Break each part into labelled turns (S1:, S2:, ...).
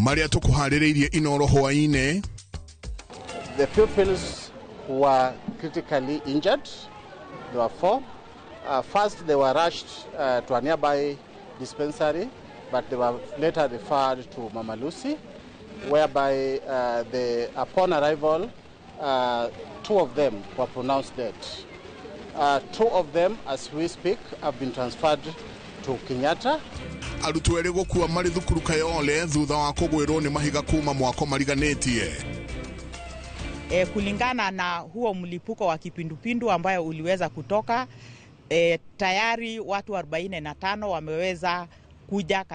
S1: Maria tukuhaririirie Inoro hwaine.
S2: The pupils were critically injured. There were 4. First, they were rushed to a nearby dispensary, but they were later referred to Mama Lucy, whereby upon arrival, 2 of them were pronounced dead. 2 of them, as we speak, have been transferred to Kenyatta.
S1: Arutwo eri gukua mari thukuru Kayole thutha wa kugwirwo ni mahiga kuma mwako mariganetie.
S3: Kulingana na huo mlipuko wa kipindupindu ambayo uliweza kutoka, tayari watu 45 wameweza kuja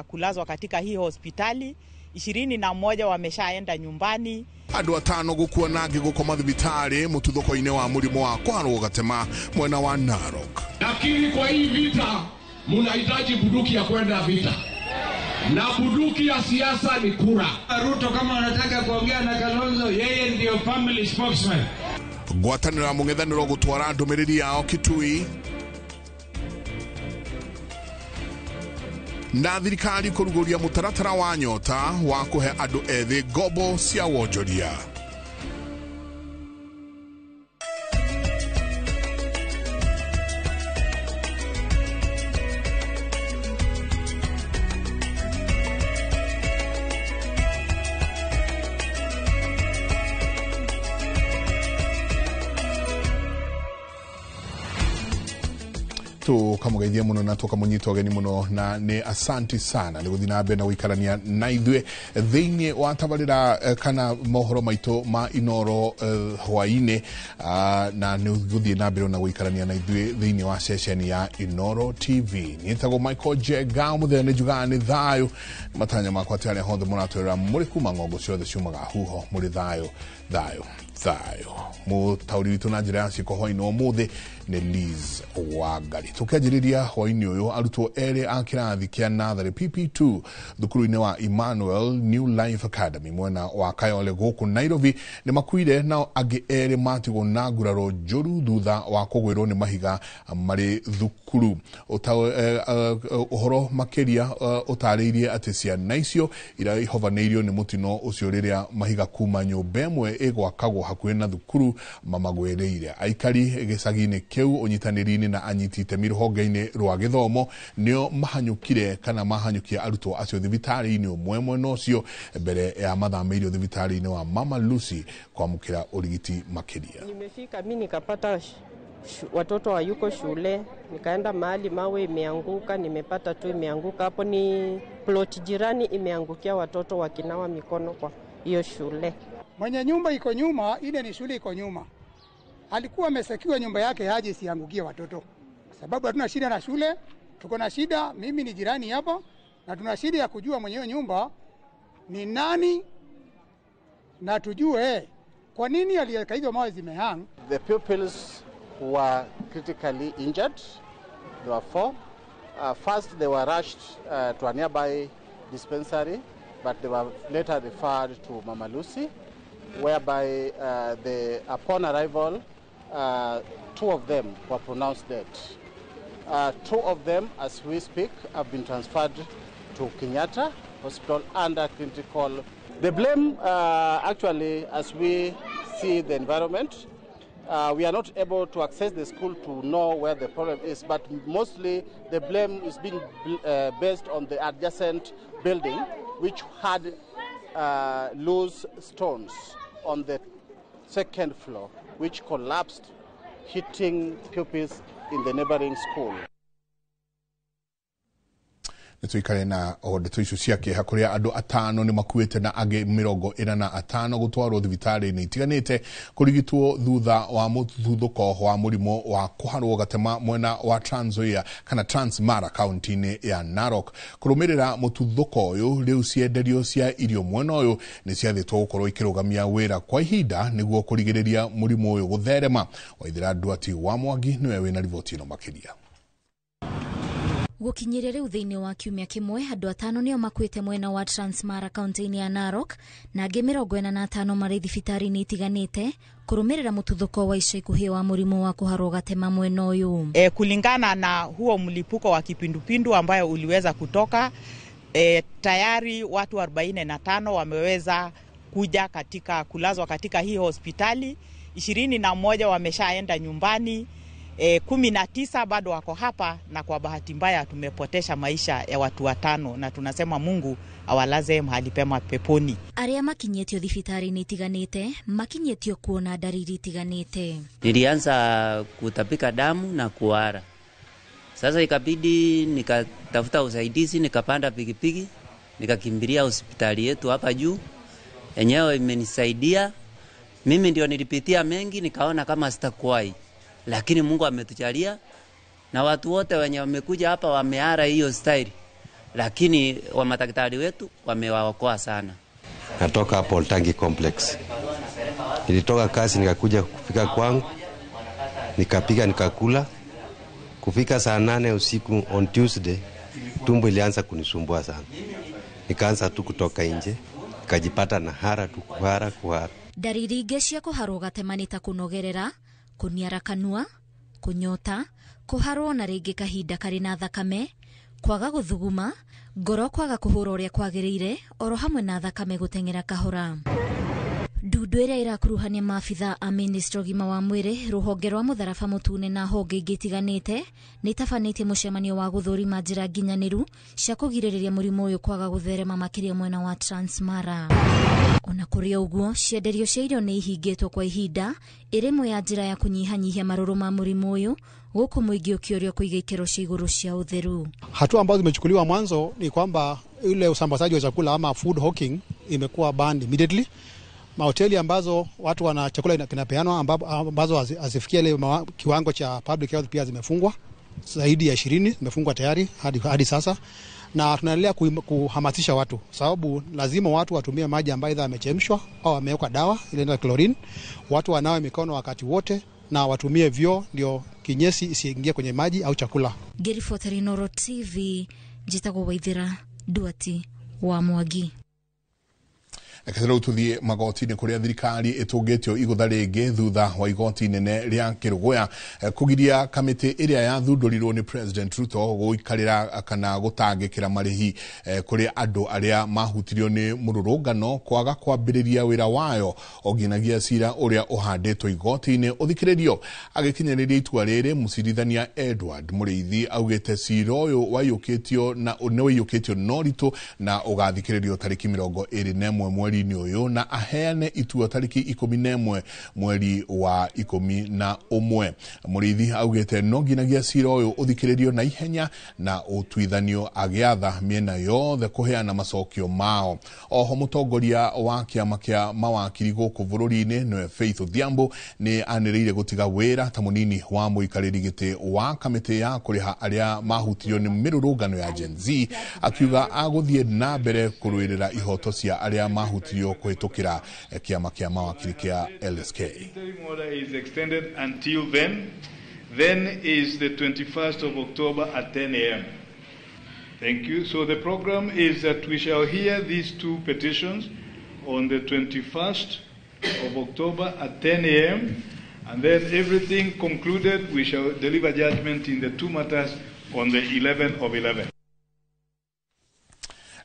S3: kulazwa katika hii hospitali. 21 wameshaenda nyumbani.
S1: Andu 5 gukua nangi gukoma thibitari mututhuko-ine wa murimo wa kwarwo gatema mwena wa Narok.
S4: Lakini kwa hii vita mnahitaji bunduki ya kwenda vita, na bunduki ya siasa ni kura.
S5: Ruto kama anataka kuongea na Kalonzo, yeye ndio family spokesman.
S1: Gwatanira mung'ethaniro gutwara ndumiriri yao Kitui. Na thirikari kuruguria mutaratara wa nyota wa kuhe andu ethi ngobo cia wonjoria. Tukamugeithia muno na tukamunyita ogeni muno na ni asanti sana ni guthina be na wikarania na ithwe thiini wa tabarira kana mohoro maito ma Inoro hwaine na ni guthie na be na wikarania na ithwe thiini wa session ya Inoro TV. Nitago Michael Jega muthene juga ni thayo matanya makwa tare hondo muratwira muri kuma ngongo ciothe ciumaga huho muri thayo mu tauri tu na njira ya ciko hoino umuthi ni Liz Wangari. Tukajiriria hwaini uyu arutwo eri a kirathi kia Natharĩ PP2 thukuru-ine wa Emmanuel New Life Academy mwena wa Kayole guku Nairobi ni makuire na angi eri matigwo na nguraro njuru thutha wa kugwirwo ni mahiga mari thukuru. Uhoro makiria utariirie ati ciana icio ira ihovaneirio ni mutino ucio riria mahiga kuma nyumba imwe igwakagwo hakuhi na thukuru mamagwereire. Aikari gicagi-ini kiu unyitaniri-ini na anyitite miruhonge-ini rwa githomo nio mahanyukire kana mahanyukie arutwo acio thibitari-ini umwe nocio mbere ya mathamirio thibitari-ini wa Mama Lucy kwamukira urigiti makiria.
S6: Nimefika mimi nikapata watoto hayuko shule, nikaenda mahali mawe imeanguka, nimepata tu imeanguka hapo, ni plot jirani imeangukia watoto wakinawa mikono kwa hiyo shule.
S7: Mwenye nyumba iko nyuma, ile ni shule iko nyuma. Alikuwa amesekiwa nyumba yake haje isiangukie watoto. Sababu hatuna shida na shule, tuko na shida, mimi ni jirani hapa na tuna shida ya kujua mwenye nyumba ni nani na tujue kwa nini aliweka hizo mawe zimehang.
S2: The pupils were critically injured. There were 4. First, they were rushed to a nearby dispensary, but they were later referred to Mama Lucy, whereby upon arrival, 2 of them were pronounced dead. 2 of them, as we speak, have been transferred to Kenyatta Hospital under critical. The blame, actually, as we see the environment, we are not able to access the school to know where the problem is, but mostly the blame is being based on the adjacent building, which had loose stones on the 2nd floor, which collapsed, hitting pupils in the neighboring school.
S1: Nituikare na ndeto icio ciake hakuria andu 5 ni makuite na angi 45 gutwarwo thibitari-ini itiganite kurigitwo thutha wa muthuthuko wa murimo wa kuharwo gatema mwena wa Trans Nzoia kana Transmara county-ini ya Narok. Kurumirira muthuthuko uyu riu cienderio cia irio mwena uyu ni ciathitwo gukorwo ikirugamia wira kwa ihinda niguo kurigiriria murimo uyu gutherema. Waithira Ndwati wa Mwangi niwe wina riboti ino makiria.
S8: Gukinyire riu thiini wa kiumia kimwe andu 5 nio makuite mwena wa Transmara county-ini ya Narok na angi 45 mari thibitari-ini itiganite kurumirira mututhuko wa ica ikuhi wa murimo wa kuharwo gatema mwena uyu.
S3: Kulingana na huo mlipuko wa kipindupindu ambayo uliweza kutoka, Tayari watu 45 wameweza kuja kulazwa katika hii hospitali. 21 wameshaenda nyumbani. 19 bado wako hapa, na kwa bahati mbaya tumepotesha maisha ya watu 5, na tunasema Mungu awalaze mahali pema peponi.
S8: Aria makinyetio thibitari-ini itiganite makinyetio kuona dariri itiganite.
S9: Nilianza kutapika damu na kuhara. Sasa ikabidi nikatafuta usaidizi, nikapanda pikipiki, nikakimbilia hospitali yetu hapa juu. Enyewe imenisaidia. Mimi ndio nilipitia mengi, nikaona kama sitakuwai. Lakini Mungu ametujalia, na watu wote wenye wamekuja hapa wamehara hiyo style. Lakini wa madaktari wetu wamewaokoa sana.
S10: Natoka hapo Oltangi Complex. Nilitoka kazi nikakuja kufika kwangu. Nikapika nikakula. Kufika saa 8 usiku on Tuesday, tumbo ilianza kunisumbua sana. Nikaanza tu kutoka nje, nikajipata na hara tu kuhara.
S8: Dariri ingĩ cia kũharwo gatema nĩ ta kũnogerera, kũniara kanua, kũnyota, kũharwo na rĩngĩ kahinda karĩ na thakame, kwaga gũthuguma, ngoro kwaga kũhũra ũrĩa kwagĩrĩire, oro hamwe na thakame gũteng'era kahora. Ndundu ĩrĩa irakuruhania maabitha a ministry ũgima wa mwĩrĩ, rũhonge rwa mũtharaba mũtune na honge ingĩ itiganĩte nĩtabanĩtie mũcemanio wa gũthũrima njĩra nginyanĩru cia kũgirĩrĩria mũrimũ ũyũ kwaga gũtherema makĩria mwena wa Transmara. Ona kũrĩ ũguo, cienderio cia irio nĩ ihingĩtwo kwa ihinda, ĩrĩmwe ya njĩra ya kũnyihanyihia marũrũ ma mũrimũ ũyũ, gũkũ mũingĩ ũkĩũrio kũiga ikĩro cia igũrũ cia ũtheru.
S11: Hatua ambazo zimechukuliwa mwanzo ni kwamba ile usambazaji wa chakula ama food hawking imekuwa banned immediately. Mahoteli ambazo watu wana chakula kinapeanwa ambazo hazifikia ile kiwango cha public health pia zimefungwa. Zaidi ya 20 zimefungwa tayari hadi sasa, na tunaendelea kuhamasisha watu, sababu lazima watu watumie maji ambayo yamechemshwa au yamewekwa dawa ile ya chlorine. Watu wanawe mikono wakati wote na watumie vyoo ndio kinyesi isiingie kwenye maji au chakula.
S8: Gerifoteri Noro TV, Jitago Waithira, Duati wa Mwangi.
S1: Ekethera ututhie magoti-inĩ kũrĩa thirikari ĩtũngĩtio igũtha rĩngĩ thutha wa igoti inene rĩa Kĩrũgũya kũgiria kamĩtĩ ĩrĩa yathundũrirwo nĩ President Ruto gũikarĩra kana gũtangĩkĩra marĩhi kũrĩ andũ arĩa mahutirio nĩ mũrũrũngano kwaga kwambĩrĩria wĩra wayo oginagia cira ũrĩa ũhandĩtwo igoti-inĩ ũthikĩrĩrio. Agĩkinyĩrĩria itua rĩrĩ, mũcirithania Edward Mũrĩithi augĩte cira ũyũ waiyũkĩtio na ũritũ na ũgathikĩrĩrio tarĩki 21 mweri-inĩ ũyũ, na aheane itua tarĩki 11 mweri wa 11. Mũrĩithi augĩte no nginagia cira ũyũ ũthikĩrĩrio na ihenya na ũtuithanio, agĩatha mĩena yothe kũheana macokio mao. Oho mũtongoria wa kĩama kĩa mawakiri gũkũ bũrũri-inĩ nĩwe Faith Odhiambo nĩ anĩrĩire gũtiga wĩra ta mũnini wa mũikarĩri gĩtĩ wa kamĩtĩ ya kũrĩha arĩa mahutirio nĩ mĩrũrũngano ya Gen Z, akiuga agũthiĩ na mbere kũrũĩrĩra ihoto cia arĩa mahutirio kũhĩtũkĩra kĩama kĩa mawakiri kĩa LSK.
S12: Interim order is extended until then is the 21st of October at 10 a.m. Thank you. So the program is that we shall hear these two petitions on the 21st of October at 10 a.m. and then everything concluded, we shall deliver judgment in the two matters on the 11th of 11.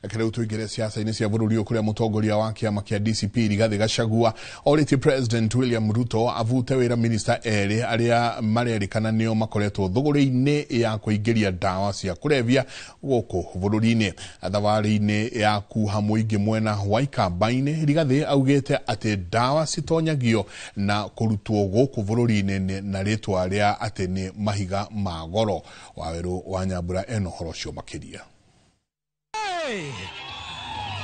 S1: Akareu tuigire siasa-inĩ cia bũrũri kũrĩa mũtongoria wa kĩama kĩa DCP Rigathĩ Gachagua orĩtie President William Ruto avute wĩra minister erĩ arĩa marerĩkana nĩo makoretwo thũgũrĩ-inĩ ya kũingĩria ndawa cia kũrebia gũkũ bũrũri-inĩ. Thabarĩ-inĩ ya kuha mũingĩ mwena wa Ikamba-inĩ, Rigathĩ augĩte atĩ ndawa citonyagio na kũrutwo gũkũ bũrũri-inĩ na rĩtwa rĩa atĩ nĩ mahiga ma goro. Waweru wa Nyambura eno horo cio makĩria.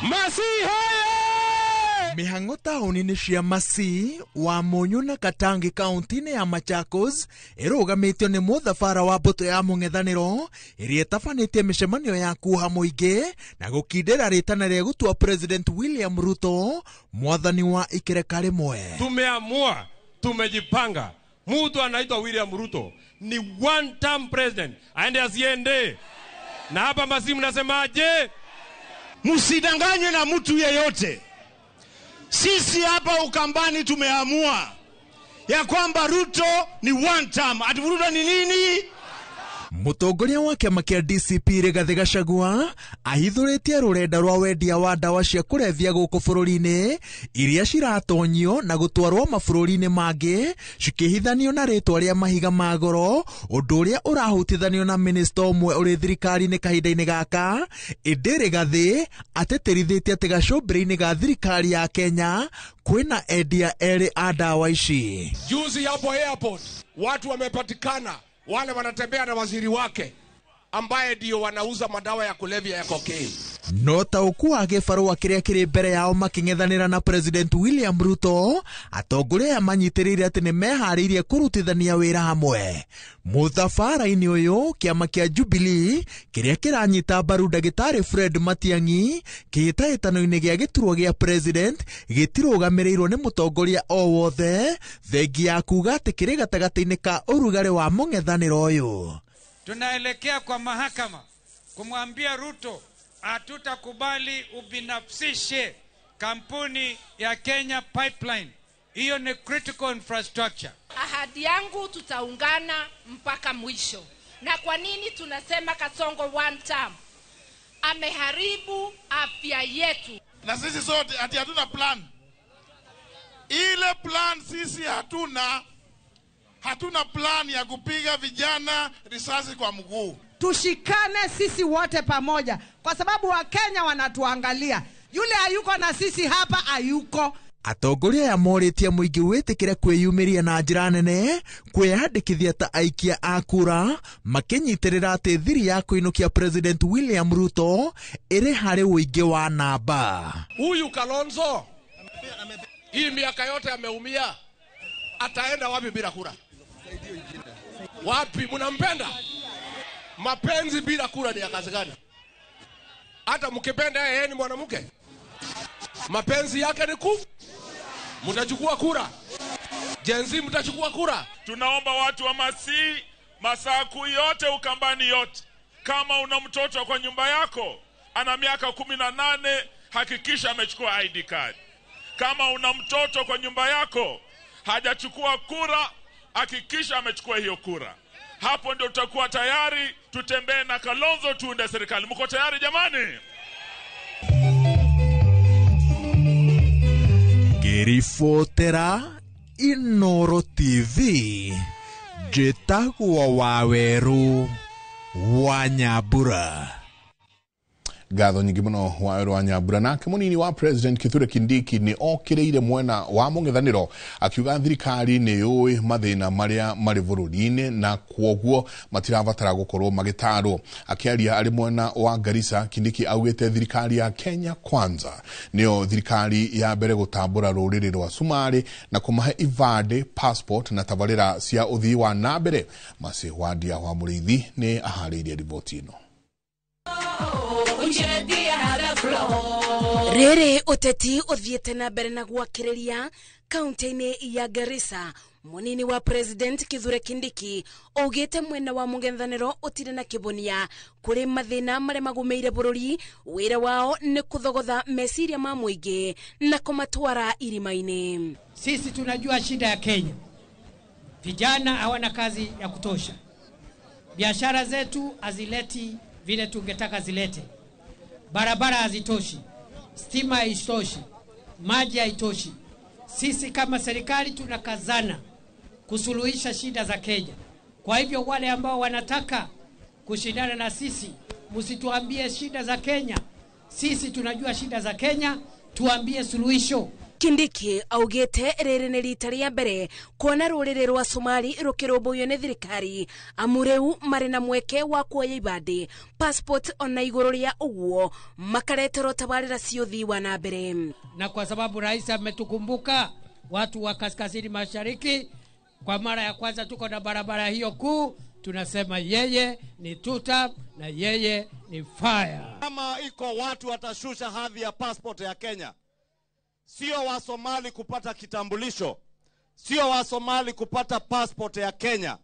S13: Masi hoye! Mihang'o taũni-inĩ cia Masi, Wamunyu na Katangi kaunti-inĩ ya Machakos ĩrũgamĩtio nĩ mũthabara wa mbũtũ ya mũng'ethanĩro ĩrĩa ĩtabanĩtie mĩcemanio ya kuha mũingĩ na gũkindĩra rĩtana rĩa gũtua President William Ruto mwathani wa ikereka rĩmwe.
S14: Tumeamua, tumejipanga. Mtu anaitwa William Ruto ni one term president, aende asiende. Na hapa Masi mnasemaje?
S15: Msidanganywe na mtu yeyote. Sisi hapa Ukambani tumeamua ya kwamba Ruto ni one term. Ati Ruto ni nini?
S13: Mutongoria wa kiama kia DCP Rigathi Gachagua ahithuritie rurenda rwa wendia wa ndawa cia kurevya guku bururi-ini iria ciratonyio na gutwarwo mabururi-ini mangi cikihithanio na ritwa ria mahiga ma goro, undu uria urahutithanio na minister umwe uri thirikari-ini kahinda-ini gaka. Indi Rigathi ateterithitie ati gacumbiri-ini ga thirikari ya Kenya kwina endia eri a ndawa ici.
S4: Juzi hapo airport watu wamepatikana wale wanatembea na waziri wake ambaye ndio wanauza madawa ya kulevya ya cocaine.
S13: No tauku wa gibarua kiria kiri mbere yao making'ethanira na President William Ruto, atongoria manyitirire ati ni mehariirie kurutithania wira hamwe. Muthabara-ini uyu kiama kia Jubilee kiria kiranyita mbaru Ndagitari Fred Matiang'i kihitahitano-ini gia giturwa gia president gitirugamirirwo ni mutongoria o wothe thengi ya kuga ati kiri gatagati-ini ka urugari wa mung'ethaniro uyu.
S5: Tunaelekea kwa mahakama kumwambia Ruto hatutakubali ubinafsishe kampuni ya Kenya Pipeline. Hiyo ni critical infrastructure.
S16: Ahadi yangu tutaungana mpaka mwisho. Na kwa nini tunasema Kasongo one term? Ameharibu afya yetu.
S17: Na sisi sote ati hatuna plan. Ile plan sisi hatuna plan ya kupiga vijana risasi kwa mguu.
S18: Tushikane sisi wote pamoja kwa sababu Wakenya wanatuangalia. Yule hayuko na sisi hapa hayuko.
S13: Atongoria ya moritie muingi witikire kwiyumiria na njira nene kwiyandikithia ta aikia a kura makinyitirira ati thiri ya kuinukia President William Ruto iri hari uingi wa namba.
S4: Huyu Kalonzo hii miaka yote ameumia, ataenda wapi bila kura? Wapi mnampenda? Mapenzi bila kura ni ya kazi gani? Hata mkipenda yeye ni mwanamke, mapenzi yake ni mtachukua kura. Jenzi mtachukua kura.
S19: Tunaomba watu wa Masaku yote, Ukambani yote, kama una mtoto kwa nyumba yako ana miaka 18, hakikisha amechukua ID card. Kama una mtoto kwa nyumba yako hajachukua kura, hakikisha amechukua hiyo kura. Hapo ndio tutakuwa tayari tutembee na Kalonzo tuunde serikali. Mko tayari jamani?
S13: Ngiribotera Inooro TV, njĩtagwo Waweru wa Nyambura.
S1: Ngatho nyingi muno Waweru wa Nyambura. Nake munini wa President Kithure Kindiki ni okireire mwena wa mung'ethaniro akiuga thirikari ni yui mathina maria mari bururi-ini na kwoguo matirabatara gukorwo magitarwo. Akiaria ari mwena wa Garissa, Kindiki augite thirikari ya Kenya Kwanza niyo thirikari ya mbere gutambura ruriri rwa Somali na kumahe ivande, passport na tabarira cia uthii wa nambere. Masi Wadia wa Muriithi ni ahariirie riboti ino.
S20: Rere uteti uthiete na mbere na gwakiriria kaunti-ini ya Garissa. Munini wa President Kithure Kindiki augite mwena wa mung'ethaniro utire na kibonia kuri mathina maria magumeire bururi, wira wao ni kuthogotha meciria ma muingi na kumatwara irima-ini.
S21: Sisi tunajua shida ya Kenya. Vijana hawana kazi ya kutosha. Biashara zetu hazileti vile tungetaka zilete. Barabara hazitoshi, stima haitoshi, maji haitoshi. Sisi kama serikali tunakazana kusuluhisha shida za Kenya. Kwa hivyo wale ambao wanataka kushindana na sisi, msituambie shida za Kenya. Sisi tunajua shida za Kenya, tuambie suluhisho.
S20: Kindiki augite riri ni rita ria mbere kuona ruriri rwa Somali rukirumbuyo ni thirikari, amureu mari na mweke wa kuoya ibande, passport ona iguru ria uguo makaretero tabarira ciuthi wa na mbere.
S21: Na kwa sababu rais ametukumbuka watu wa kaskazini mashariki, kwa mara ya kwanza tuko na barabara hiyo kuu, tunasema yeye ni tuta na yeye ni fire.
S22: Kama iko watu watashusha hadhi ya passport ya Kenya, sio wa Somali kupata kitambulisho, sio wa Somali kupata passport ya Kenya.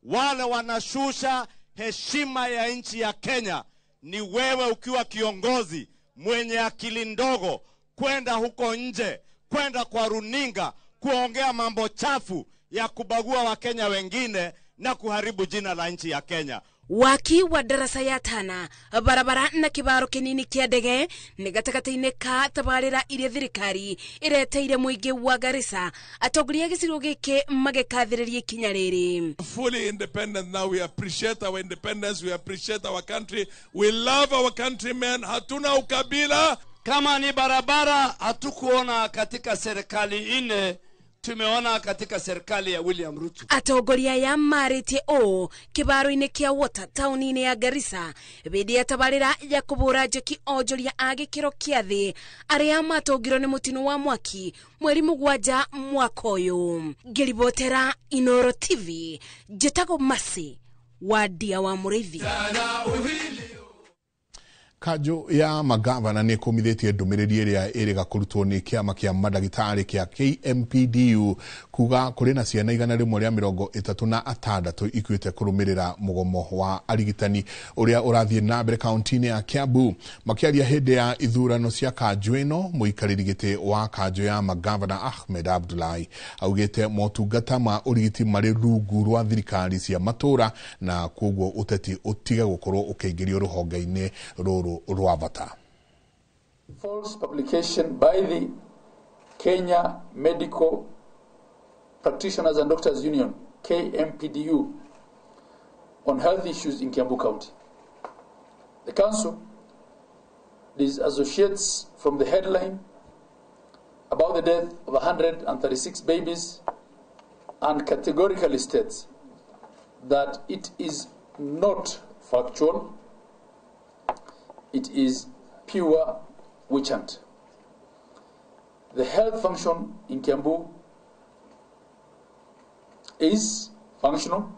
S22: Wale wanashusha heshima ya nchi ya Kenya ni wewe ukiwa kiongozi mwenye akili ndogo, kwenda huko nje, kwenda kwa runinga kuongea mambo chafu ya kubagua Wakenya wengine na kuharibu jina la nchi ya Kenya.
S20: waki wa darasa ya tana barabara na kibaro kinini kia ndege ni gatagataine ka tabarira iria thirikari ireteire muingi wa Garissa atongoria gicigo giki magekathiririe kinya riri.
S6: Fully independent now. We appreciate our independence, we appreciate our country, we love our countrymen. Hatuna ukabila.
S22: Kama ni barabara hatukuona katika serikali ine, tumeona katika serikali ya William Ruto.
S20: Atongoria ya marite o kibaro-ini kia Water town-ini ya Garissa bidi atabarira ya kubura njoki onjoria agikiro kia thi aria matongiro ni mutino wa mwaki mweri mugwanja mwaka uyu. Ngiribotera Inoro TV, Jetago Masi wa Dia wa Muriithi.
S1: Kajo ya magavana ni kumithitie ndumiriri iria iriga kurutwo ni kiama kia madagitari kia KMPDU kuga kuri na ciana igana rimwe ria 36 ikuite kurumirira mugomo wa arigitani uria urathie na mbere kaunti-ini ya Kiambu. Makiaria hindi ya ithurano cia Kajo ino, muikariri giti wa Kajo ya magavana Ahmed Abdullahi augite motungata ma urigiti mari rungu rwa thirikari cia matura na koguo uteti utiga gukorwo ukeingirio ruhonge-ini ruru Ruavata.
S7: False publication by the Kenya Medical Practitioners and Doctors Union, KMPDU, on health issues in Kiambu County. The council disassociates from the headline about the death of 136 babies and categorically states that it is not factual. It is pure witch hunt. The health function in Kiambu is functional.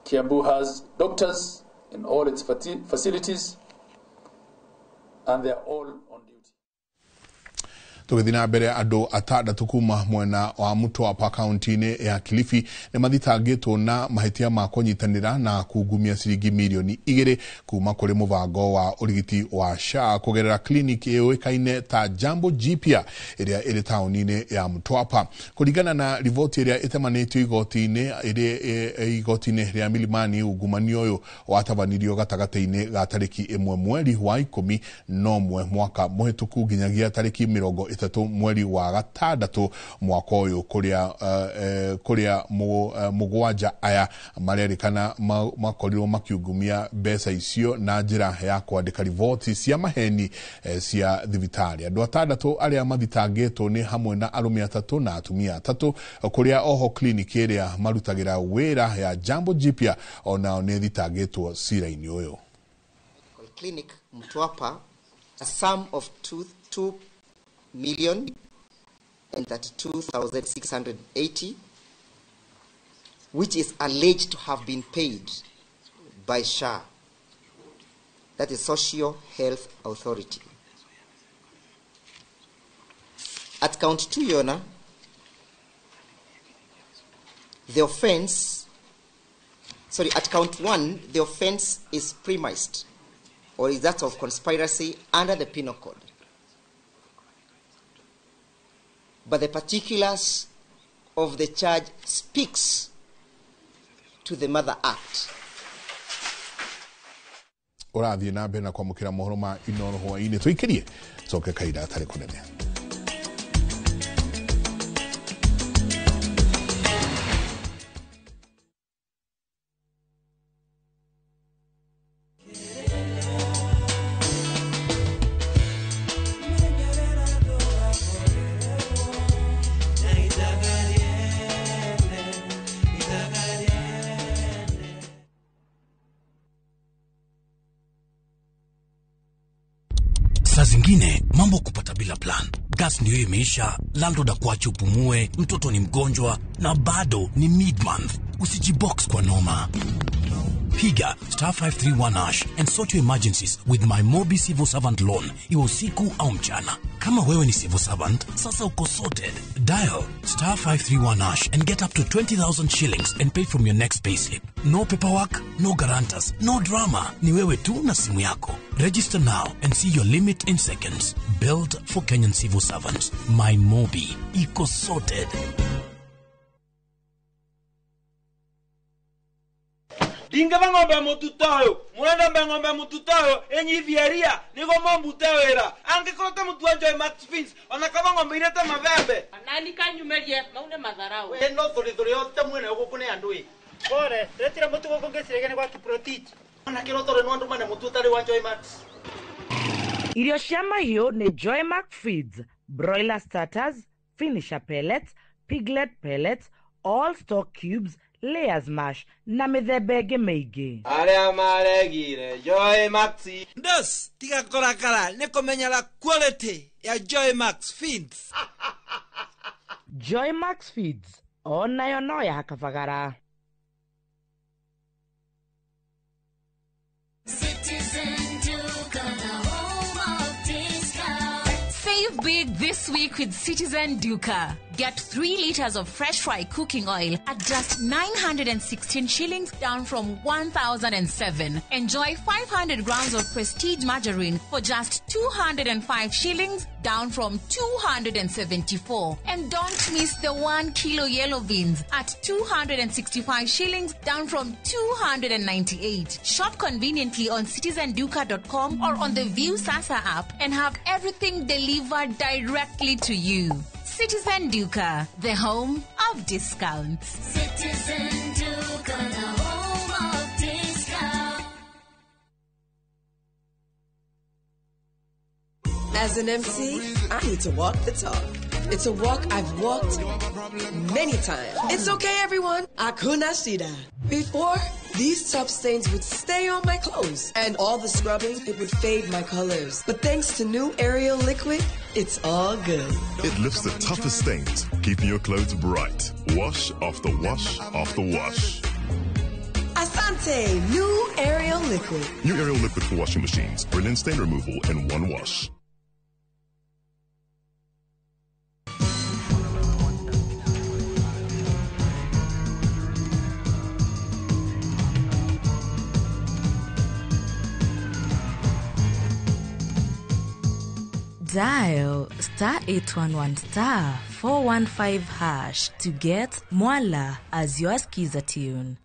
S7: Kiambu has doctors in all its facilities, and they are all on duty.
S1: Tugithina mbere andu atandatu kuma mwena wa Mutwa pa kaunti-ini ya Kilifi ni mathitangitwo na mahitia ma kunyitanira na kungumia ciringi milioni 2 kuma kuri mubango wa urigiti wa SHA kugerera clinic ĩũĩkaine ta Jambo Jipya iria iri tauni-ini ya Mtwapa. Kuringana na rivoti iria itemanitio igoti-ini ria Milimani, ungumania uyu watabanirio gatagati-ini ga tariki 1 mweri wa 11 mwaka muhituku nginyagia tariki 30 mweri wa gatandatu mwaka uyu kuria mugwanja aya marerikana makorirwo makiungumia mbeca icio na njira ya kwandika rivoti cia maheni cia thibitari. Andu atandatu aria mathitangitwo ni hamwe na arume 3 na atumia 3 kuria oho clinic iria marutagira wira ya Jambo Jipya ona ni thitangitwo cira-ini uyu.
S23: Clinic Mtwapa, a sum of 2,032,680, which is alleged to have been paid by SHA, that is Social Health Authority. At count 2, Your Honor, at count 1, the offense is premised, or is that of conspiracy under the Penal Code. But the particulars of the charge speaks to the Mother Act.
S1: Urathie na mbere na kwamukira mohoro ma Inoro hwaini twikirie coke kaida atari kunene.
S24: Saa zingine mambo kupata bila plan. Gas ndio imeisha, landlord akuache upumue, mtoto ni mgonjwa na bado ni mid-month. Usijibox kwa noma. Piga *531# and sort your emergencies with my Mobi Civil Servant Loan, iwe usiku au mchana. Kama wewe ni civil servant, sasa uko sorted. Dial *531# and get up to 20,000 shillings and pay from your next payslip. No paperwork, no guarantors, no drama. Ni wewe tu na simu yako. Register now and see your limit in seconds. Built for Kenyan civil servants. My Mobi, iko sorted.
S2: dinga bangombe mututayo murenda bangombe mututayo enyivieria nigo mombutewera angikota mutuanjo Max Fins onakaba ngombe irete mabembe
S3: nani kanyumerie maune madharau
S2: no thuri yote mwene gukune andui
S3: bore retira mutu gukongesiregene kwa kiprotich
S2: ona kirotore no andu mane mututari wa Joy Max.
S3: Irio cia mahiũ nĩ Joy Max Feeds, broiler starters, finisher pellets, piglet pellets, all stock cubes, layers mash na mĩthemba ĩngĩ mĩingĩ.
S2: Arĩa maregire Joy Max.
S15: Ndos tiga korakara nĩ kũmenyera quality ya Joy Max Feeds.
S3: Joy Max Feeds, onayo no ya Kabagara.
S9: Save big this week with Citizen Duca. Get 3 liters of fresh fry cooking oil at just 916 shillings, down from 1,007. Enjoy 500 grams of prestige margarine for just 205 shillings, down from 274. And don't miss the 1 kilo yellow beans at 265 shillings, down from 298. Shop conveniently on citizenduca.com or on the View Sasa app and have everything delivered directly to you. Citizen Duca, the home of discounts. Citizen Duca, the home of discounts.
S10: As an MC, I need to walk the talk. It's a walk I've walked many times. It's okay, everyone. Hakuna shida. Before, these tough stains would stay on my clothes, and all the scrubbing, it would fade my colors. But thanks to new Ariel liquid, it's all good.
S25: It lifts the toughest stains, keeping your clothes bright. Wash after wash after wash.
S10: Asante, new Ariel liquid.
S25: New Ariel liquid for washing machines. Brilliant stain removal in one wash.
S26: Dial *811*415# to get Mwala as your skiza tune.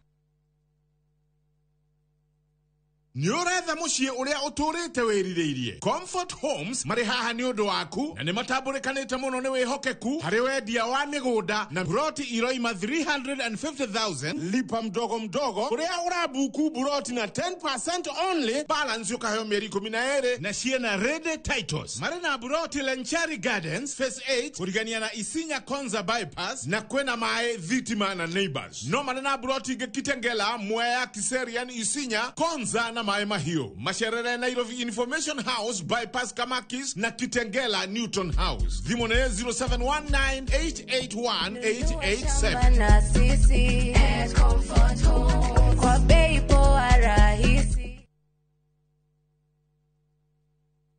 S1: Nyoretha mucie uria uturite wiririirie. Comfort Homes mari haha ni undu waku na ni matambulikanite muno ni wihokeku hari wendia wa migunda na broti iroima 350,000 lipa mdogo mdogo uria urabuku broti na 10% only balance yukaheyo mieri 12 na ciena ready titles. Mari na broti Lenchari Gardens phase 8 kurigania na Isinya Konza bypass na kwena mae Thitima na Neighbors. No mari na broti Kitengela Mwea Kiserian Isinya Konza na Maema hiyo. Masherere Nairobi Information House bypass Kamakis na Kitengela Newton House. Vimone 0719881887.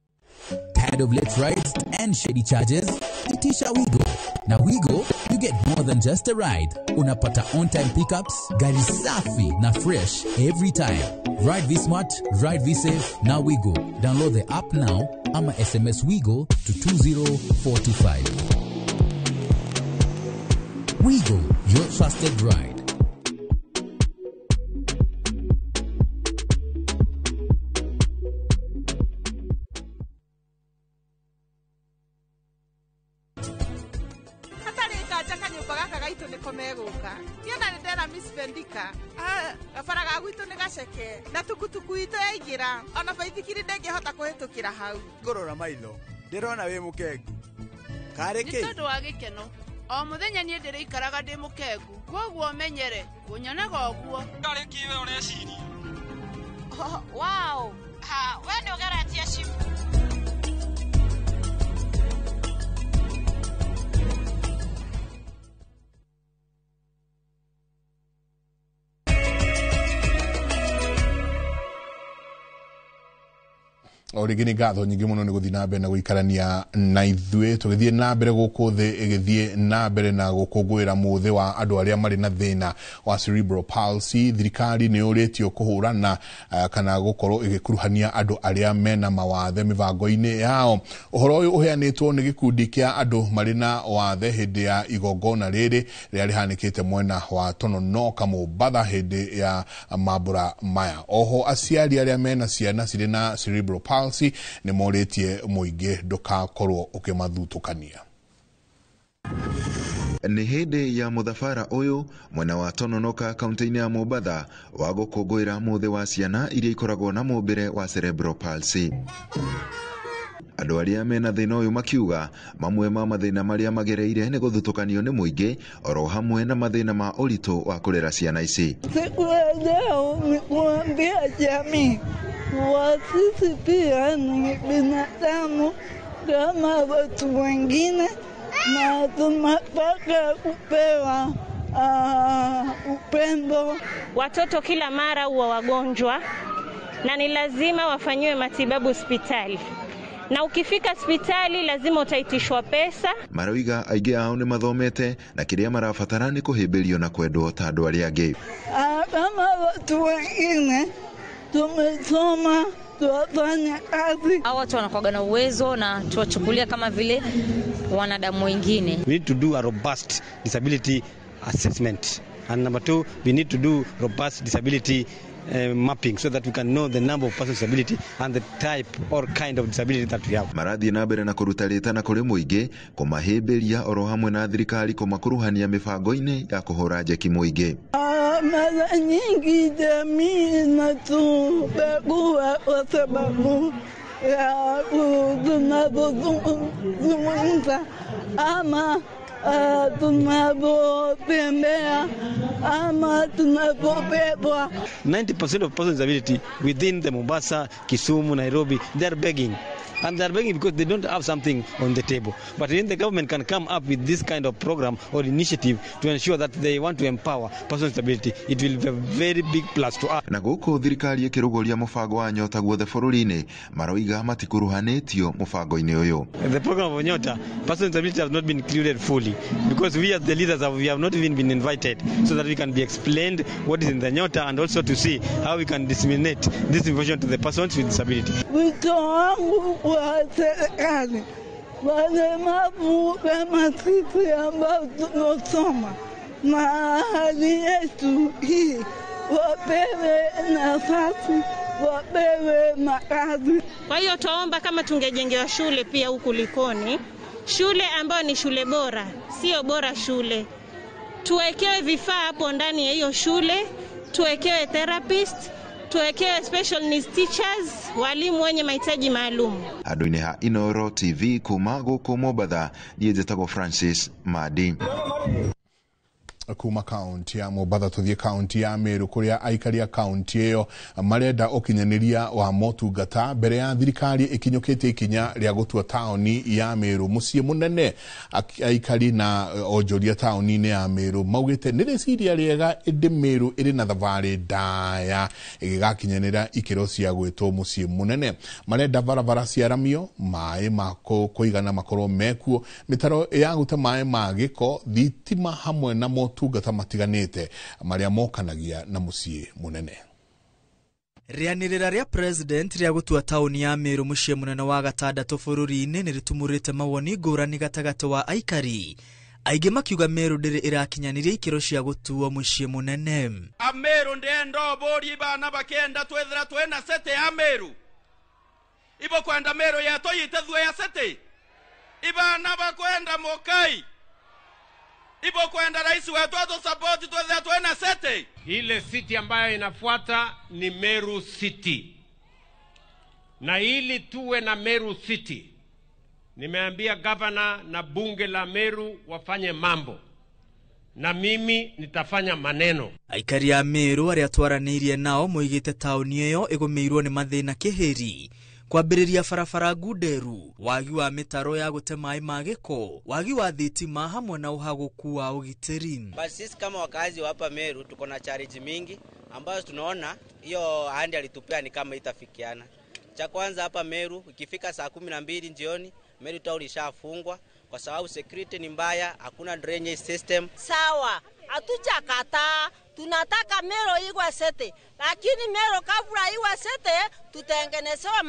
S27: Tired of late rides and shady charges? Itisha Wigo. Na Wigo, you get more than just a ride. Unapata on-time pickups, gari safi na fresh every time. Ride V-Smart, ride V-Safe, na Wigo. Download the app now, ama SMS Wigo to 20425. Wigo, your trusted ride.
S18: Gabaraga gwitũ nĩ gaceke na tukutuku itũ yaingĩra ona baithikiri ndĩngĩhota kũhĩtũkĩra hau.
S28: Ngũrora maitho ndĩrona wĩ mũkengu karĩ kĩ?
S16: Nĩ tondũ wa gĩkeno o mũthenya niĩ ndĩrĩikaraga ndĩ mũkengu kwoguo menyere kũnyonaga ũguo.
S28: Karĩ kĩ we ũreciria?
S16: Wow, ha we nĩ ũgeretie cimu.
S1: origini gatho nyingi muno ni guthii na mbere na guikarania na ithuĩ tugithie na mbere guku thi igithie na mbere na gukungwira muthi wa andu aria mari na thina wa cerebral palsy. Thirikari ni uritio kuhurana kana gukorwo igikuruhania andu aria mena mawathe mibango-ini yao. Uhoro uyu uheanitwo ni gikundi kia andu mari na wathe hindi ya igongona riri ria rihanikite mwena wa Tononoka Mombatha hindi ya mambura maya. Oho aciari aria mena ciana ciri na cerebral palsy ni moritie muingi ndukakorwo ukimathutukania.
S4: Ni hindi ya muthafara uyu mwena wa Tononoka kaunti-ini ya Mombatha wa gukungwira muthi wa ciana iria ikoragwo na mumbire wa cerebral palsy. Andu aria mena thina uyu makiuga mamwe ma mathina maria magereire ni guthutukanio ni muingi oro hamwe na mathina ma urito wa kurera ciana ici.
S5: Siku ya leo ni kuambia jamii sisi pia ni binadamu kama watu wengine na tunataka kupewa upendo.
S8: Watoto kila mara huwa wagonjwa na ni lazima wafanyiwe matibabu hospitali. Na ukifika hospitali lazima utaitishwa pesa.
S4: Maroiga aingi ao ni mathomete na kiria marabatara ni kuhimbirio na kwendwo ta andu aria angi.
S5: Kama watu wengine tumesoma tuwafanya kazi.
S11: Hao watu wanakuwa na uwezo na tuwachukulia kama vile wanadamu wengine.
S12: We need to do a robust disability assessment. And number 2, we need to do robust disability mapping so that we can know the number of persons with disability and the type or kind of disability that we have.
S4: Marathi na mbere na kuruta ritana kuri muingi kumahimbiria oro hamwe na thirikari kumakuruhania mibango-ini ya kuhura njeki muingi.
S5: Mara nyingi jamii inatubagua kwa sababu ya tunapozungumza ama tunapotembea ama tunapobebwa.
S12: 90% of persons with disability within the Mombasa, Kisumu, Nairobi, they are begging. And they are begging because they don't have something on the table. But when the government can come up with this kind of program or initiative to ensure that they want to empower persons with disability, it will be a very big plus to us.
S4: Na guku thirikari ikirugoria mubango wa Nyota guothe bururi-ini maroiga matikuruhanitio mubango-ini uyu.
S12: The program of Nyota, persons with disability have not been included fully because we as the leaders we have not even been invited so that we can be explained what is in the Nyota and also to see how we can disseminate this information to the persons with disability.
S5: Wito wangu kwa serikali, walemavu kama sisi ambao tunasoma na hali yetu hii, wapewe nafasi, wapewe makazi.
S8: Kwa hiyo tuomba kama tungejengewa shule pia huku Likoni, shule ambayo ni shule bora, sio bora shule. Tuwekewe vifaa hapo ndani ya hiyo shule, tuwekewe therapist, tuwekewe special needs teachers, walimu wenye mahitaji maalum.
S4: Andu-ini ha Inooro TV kuma guku Mombatha, nie njĩtagwo Francis Madi.
S1: Kuma kaunti ya Mombatha tuthie kaunti ya Meru kuria aikari a kaunti iyo marenda ukinyaniria wa motungata mbere ya thirikari ikinyukite ikinya ria gutua taoni ya Meru. Mucii munene aikari na onjoria taoni-ini ya Meru maugite ni riciria riega indi Meru iri na thavari ndaya igigakinyanira ikiro cia gwitwo mucii munene. Marenda barabara ciaramio, mai mako kuigana makorwo mekuo, mitaro ya guta mai ma giko, thitima hamwe na motungata matiganite maria mokanagia na mucii munene.
S13: Rianirira ria president ria gutua tauni ya Meru mucii munene wa gatandatu bururi-ini ni ritumurite mawoni ngurani gatagati wa aikari. Aingi makiuga Meru ndiri irakinyaniria ikiro cia gutuo mucii munene.
S14: Meru ndendo bori bana bakenda twethira twena sete ya Meru. Ibo kwenda Meru yeto yitethwe ya sete. Ibana bakwenda Mokai. Ibo kwenda rais wetu ato support twethira twena sete.
S17: Ile city ambayo inafuata ni Meru City. Na ili tuwe na Meru City, nimeambia gavana na bunge la Meru wafanye mambo, na mimi nitafanya maneno.
S13: Aikari ya Meru aria twaranirie nao moigite tauni iyo igumirwo ni mathina kihiri, kwambiriria barabara ngunderu, wagi wa mitaro ya gute mai ma giko, wagi wa thitima hamwe na uhaguku wa ugitiri.
S19: Basi sisi kama wakazi wa hapa Meru tuko na challenge mingi ambazo tunaona hiyo handi alitupea ni kama itafikiana. Cha kwanza hapa Meru, ikifika saa 12 jioni, Meru town ishafungwa kwa sababu security ni mbaya, hakuna drainage system.
S2: Sawa, hatuchakataa, tunataka Meru iwe sete, lakini Meru kabla iwe sete tutengenezewe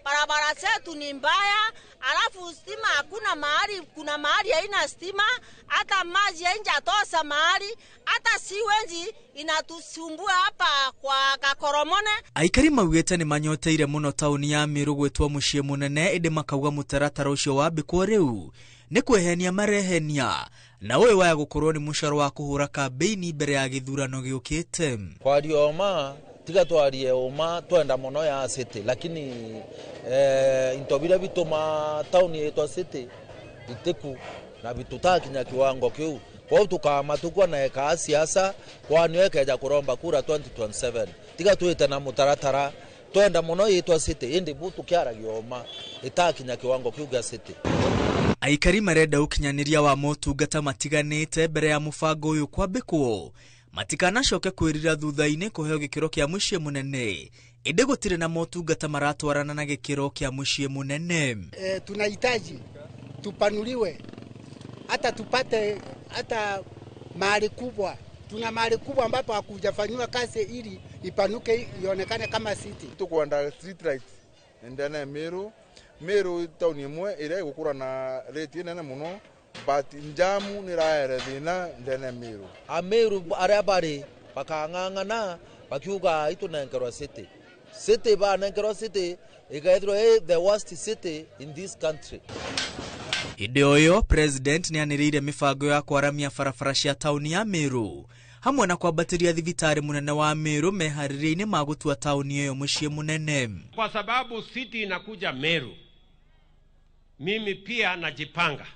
S2: barabara zetu ni mbaya, alafu stima hakuna mahali, kuna mahali haina stima, hata maji haijatosa mahali, hata siwenzi inatusumbua hapa kwa Kakoromone.
S6: Aikari maugete ni manyoteire muno tauni ya Meru gwetwa muciĩ munene indi makauga mutaratara ucio wa mbikwo riu ni kwehenia marehenia na uyu waya gukorwo ni mucaro wa kuhura kambeini mbere ya githurano giukite.
S7: Kwa rioma tiga twarie uma twenda muno ya city, lakini intobira bituma tauni yetu city iteku na bitutakinya kiwango kiu. Kwa tukama tukwa na eka siasa kwa niweke ja kuromba kura 2027 tiga tuite na mutaratara twenda muno yetu city indi butu kiara gioma itakinya kiwango kiu ga city.
S6: Aikari marenda ukinyaniria wa motungata matiganite mbere ya mubango uyu kwambikwo matikanacoke kwirira thutha-ini kuheo gikiro kia muciĩ munene indi gutire na motungata maratwarana na gikiro kia muciĩ munene.
S20: Tunahitaji tupanuliwe hata tupate hata mahali kubwa. Tuna mahali kubwa ambapo hakujafanywa kazi ili ipanuke ionekane kama city.
S28: Tukwenda street lights ndene Meru town imwe ile gukura na rate nene muno, but njamu ni raere thina ndene Meru.
S7: Meru arabari bakangangana bakiuga itunenkerwa city ba nenkerwa city ikaithro the worst city in this country.
S6: Inde oyo president ni anirire mifango ya kwaramia barabara cia tauni ya Meru hamwe na kwambatiria thibitari munene wa Meru meharĩrĩinĩ ma gũtua tauni ĩyo muciĩ munene.
S17: Kwa sababu city inakuja Meru, mimi pia najipanga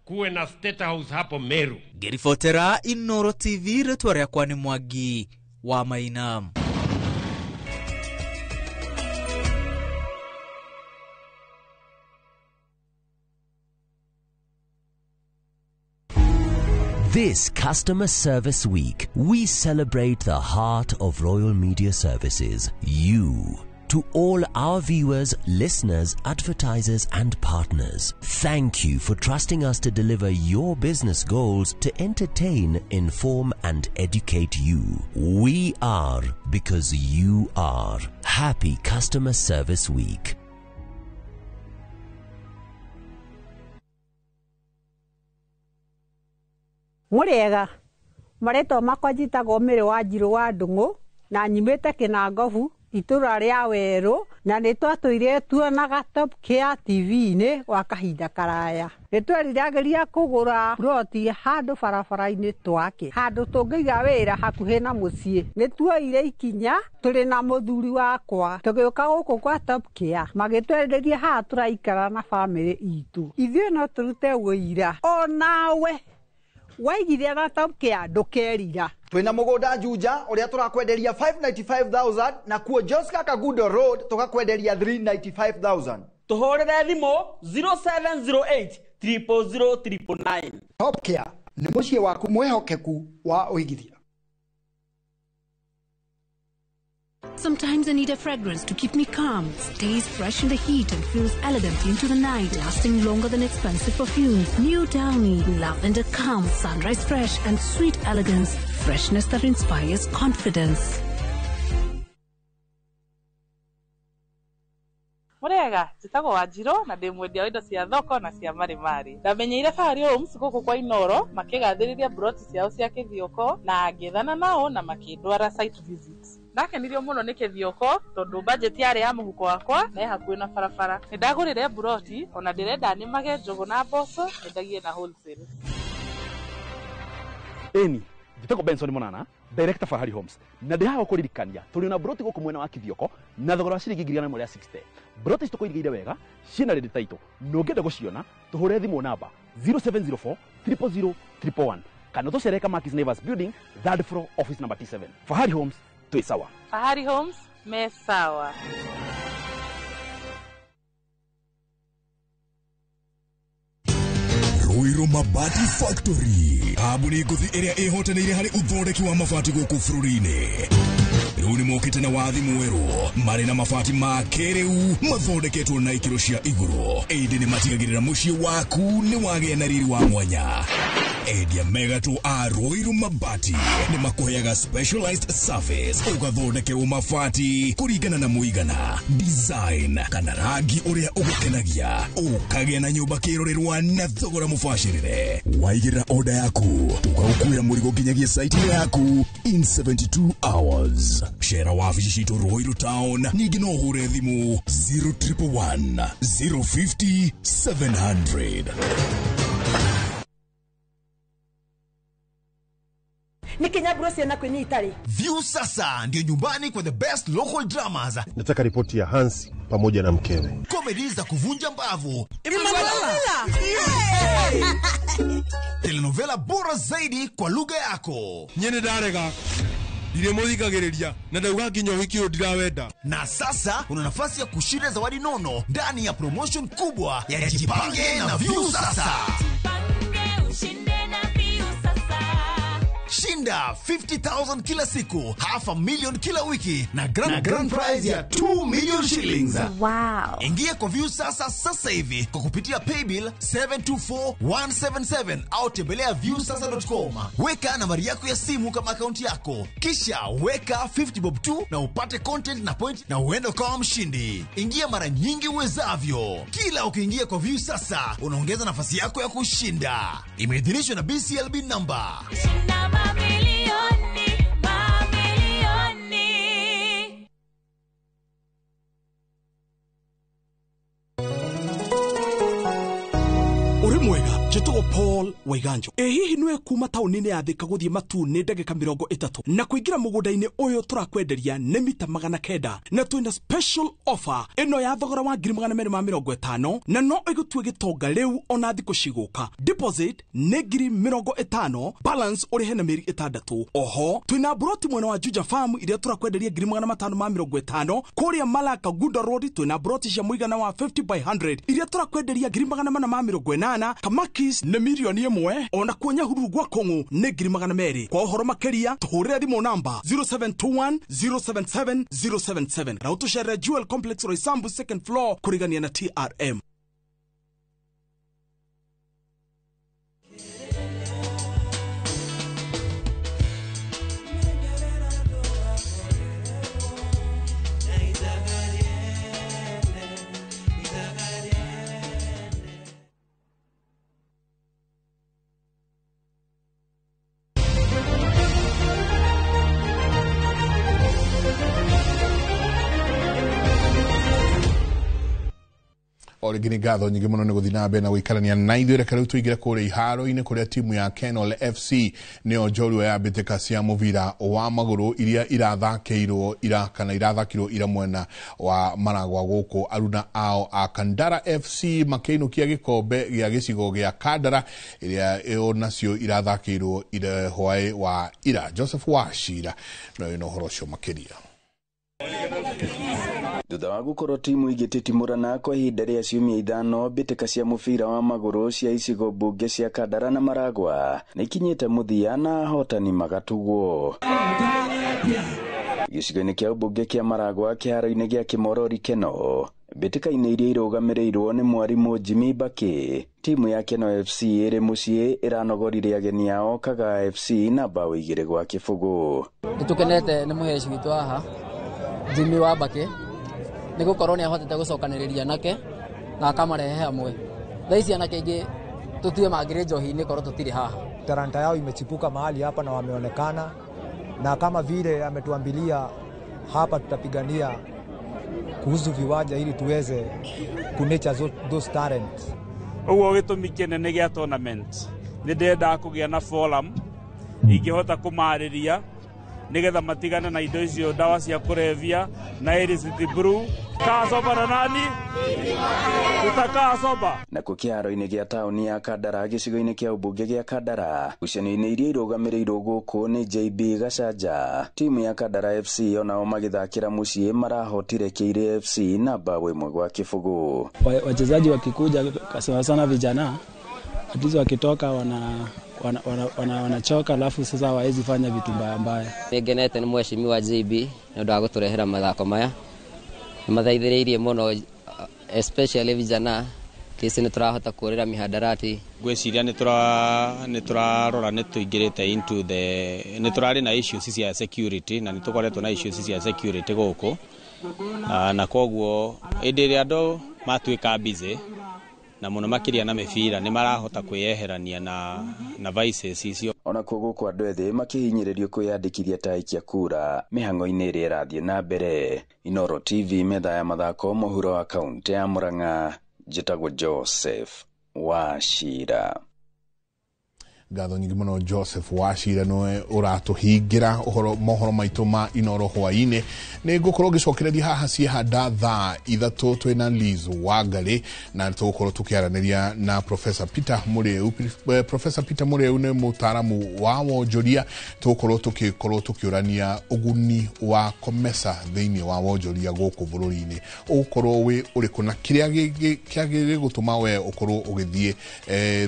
S17: kuwe na state house hapo Meru.
S6: Ngiribotera Inooro TV, rĩtwa rĩakwa nĩ Mwangi wa Maina.
S21: This Customer Service Week, we celebrate the heart of Royal Media Services, you. To all our viewers, listeners, advertisers and partners, thank you for trusting us to deliver your business goals to entertain, inform and educate you. We are because you are. Happy Customer Service Week.
S22: Murega mareto makwa njitagwo Mĩrĩ wa Njirũ wa Ndung'u na nyimĩte Kinangobu itura ria Weru na nitwatũire tuonaga Top Care TV-inĩ wa kahinda karaya. Nitweriragĩria kũgũra ploti handũ barabara-inĩ twake, handũ tũngĩiga wĩra hakuhĩ na mũciĩ. Nĩtuoire ikinya, tũrĩ na mũthuri wakwa, tũgĩũka gũkũ kwa Top Care, magĩtwereria haha tũraikara na bamĩrĩ itũ. Ithuĩ no tũrute wĩira, o nawe waigithia na Top Care ndũkerira.
S23: Twina mugunda Juja uria turakwenderia 595,000 na kuo Joska Kagudo Road tukakwenderia 395,000.
S24: Tuhorere thimo 0708 00009.
S23: Top Care ni muciĩ waku mwehokeku wa uigithia.
S29: Sometimes I need a fragrance to keep me calm, stays fresh in the heat and feels elegant into the night, lasting longer than expensive perfumes. New Downy, lavender calm, sunrise fresh and sweet elegance, freshness that inspires confidence.
S30: Murega, njitagwo Wanjirũ na ndimwendia indo cia thoko na cia marimari. Ndamenyeire Fahari Homes gũkũ kwa Inooro makigathĩrĩria broti ciao cia Kithioko na ngĩthana nao na makĩndwara site visits. Ndakenirio muno nĩ Kithioko tondu budget yari ya muhuko wakwa na hakuhĩ na barabara. Nĩndagũrire broti ona ndĩrenda nimage njogo na mboco nyendagie na wholesale.
S31: Eni, njitagwo Benson Monana, Director Fahari Homes. Na ndihaga kuririkania tuli na broti gũkũ mwena wa Kithioko na thogora wa ciringi 160. Broti citukoirigire wega ciina ready title. Nongenda guciona tuhure thimu namba 0704 000 111 kana tucereka Markis Naivas Building, 3rd floor, office number T7. Fahari Homes, tuwe sawa.
S30: Fahari Homes, me sawa.
S32: Ruiru Mabati Factory, kambuni nguthi iria ihotanĩire harĩ uthondeki wa mabati gũkũ bũrũri-inĩ.
S3: Riu ni mokite na wathi mweru mari na mafati ma kereu mathondeketwo na ikiro cia iguru. Indi ni matigagirira mucii waku ni wagĩa na riri wa mwanya. Endia Megato a Roiru Mabati ni makuheaga specialized service ugathondekerwo mabati kuringana na muigana, design kana rangi uria ugukenagia, ukagĩa na nyumba kirorerwa na thogora mubashirire. Waigĩrĩra order yaku ugagukuĩra mũrigo nginyagia site yaku in 72 hours. Share wabici citu Roiru Town, ningĩ no ũhure thimu 0111 050 700.
S9: Ni Kenya Brosia na kwenye Itali.
S10: View sasa ndio nyumbani kwa the best local dramas.
S11: Nataka ripoti ya Hansi pamoja na mkewe.
S10: Comedy za kuvunja mbavu. Telenovela bora zaidi kwa lugha yako.
S12: Nyene darega. Dire muthikagiriria na ndauga nginya hikio ndirawenda.
S10: Na sasa una nafasi ya kushinda zawadi nono ndani ya promotion kubwa ya Jipange na View sasa. Shinda 50,000 kila siku, $500,000 kila wiki na grand prize ya 2 million shillings.
S9: Wow.
S10: Ingia kwa View sasa hivi kwa kupitia paybill 724177 au tembelea viewsasa.com. Weka nambari yako ya simu kama akaunti yako, kisha weka 50 bob tu na upate content na point na uende kama mshindi. Ingia mara nyingi uwezavyo. Kila ukiingia kwa View sasa unaongeza nafasi yako ya kushinda. Imeidhinishwa na BCLB number.
S15: Uri mwega, jitugo Paul Waiganjo. Hihi nwe kuma taunini ya Thika guthie Matune ndagika 30 na kuingira mugundaini uyu turakwenderia ni mita 900 na twina special offer ino ya thogora wa 250 na no igutue gitonga riu ona thiku ciguka. Deposit ni 50, balance uri hena miri 6. Oho twina broti mwena wa Juja Farm iria turakwenderia 550 kuria Malaka Gunda Road. Twina broti cia muigana wa 50 by 100 iria turakwenderia 550 Kamakis ne milioni 1 ona kuonya hururu gwa Kongo ne 200. Kwa uhoro makeria tuhurira thimo namba 0721 077 077. Rauto share Jewel Complex Roysambu second floor kurigania na TRM.
S1: Oregini gatho nyingi muno ni guthina mbere na guikarania na ithuĩ reka rĩu tũingĩre kũrĩa iharo-inĩ kũrĩa timu ya Kenol FC nĩyo njorua ya mbĩtĩka cia mũbira wa magũrũ iria irathakĩirwo ira mwena wa Maragwa gũkũ aruna ao a Kandara FC makĩinũkia gĩkombe gĩa gĩcigo gĩa Kandara iria nacio irathakĩirwo ira hwaĩ wa ira. Joseph Wachira no ũhoro ũcio makĩria.
S16: Thutha wa gukorwo timu igĩtitimũrana kwa ihinda rĩa ciumia 5 mbĩtĩka cia mũbira wa magũrũ cia icigo mbunge cia Kandara na Maragwa nĩkinyĩte mũthia na hotani magatugwo. Gĩcigo-inĩ kĩa mbunge kĩa Maragwa kĩharo-inĩ gĩa Kĩmorori Keno, mbĩtĩka-inĩ iria irũgamĩrĩirwo nĩ mwarimũ Jimmy Baki, timu ya Keno FC ĩrĩ mũciĩ ĩranogorire ageni ao Kaga FC na bao 2-0.
S18: Nĩtũkenete nĩ mũheci witũ haha Jimmy wa Baki nigukorwo ni ahotete gucokanĩrĩria nake na akamarehe hamwe. Thaisi anake ingi tutue magire njohi-inĩ korwo tutire haha.
S25: Talanta yao imechipuka mahali hapa na wameonekana, na kama vile ametuambilia hapa tutapigania kuhusu viwanja ili tuweze kunecha those talents.
S26: Uguo gitumi kinene gĩa tournament ni ndenda kũgĩa na forum ingĩhota kũmarĩria nigetha matigane na indo icio dawa cia kurevia na City Brew. Kasoba na nani? Tutakasoba.
S16: Na kĩharo-inĩ gĩa taũni ya Kandara gĩcigo-inĩ kĩa ũmbunge gĩa Kandara, ngucanio-inĩ iria irũgamĩrĩirwo gũkũ nĩ JB Gacanja, timu ya Kandara FC onao magĩthakĩra mũciĩ marahotire Kĩire FC na bao 1-0.
S27: Wachezaji wakikuja sana vijana atizo wakitoka
S2: wanachoka, alafu sasa hawawezi fanya vitu mbaya.
S4: Ngenete ni mheshimiwa JB ndio agoturehera mathako maya mathaithiriirie muno especially vijana kisi ni turahota kurira mihadarati
S5: gweciria ni turarora ni tuingirite into the ni turari na issues cia security na ni tukoretwo na issues cia security guku na koguo indi andu matuika busy na muno makiria na mibira ni marahota kwiyeherania na vices icio.
S16: Ona koguo kwa andu ethi makihinyiririo kwiyandikithia ta ikia kura mihango-ini iri irathie na mbere. Inoro TV metha ya mathako muhuro wa kaunti ya Murang'a. Jitagwo Joseph Wachira.
S1: Ngatho nyingi muno Joseph Wachira noe uratuhingira mohoro maitu ma Inoro hwaine ni gukorwo gicokereria haha cie handa thaa ithatu twina Liz Wangari na tugukorwo tukiaraniria na Professor Peter Muriu. Professor Peter Muriu ni mutaramu wa wonjoria, tugukorwo tukiurania uguni wa komesa thiini wa wonjoria guku bururi-ini. Ugukorwo wi uriku na kiria kiagire gutuma we ukorwo ugithie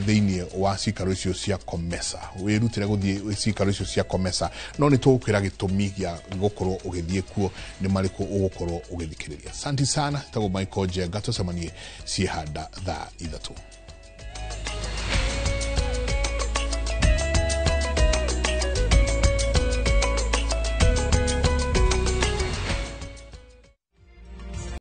S1: thiini wa cikaro icio cia komesa wirutire guthie cikaro icio cia komesa no ni tukwira gitumi gia gukorwo ugithie kuo ni mariku ugukorwo ugithikiriria. Asante sana, tago Michael Jenga, tucemanie cie handa thaa ithatu.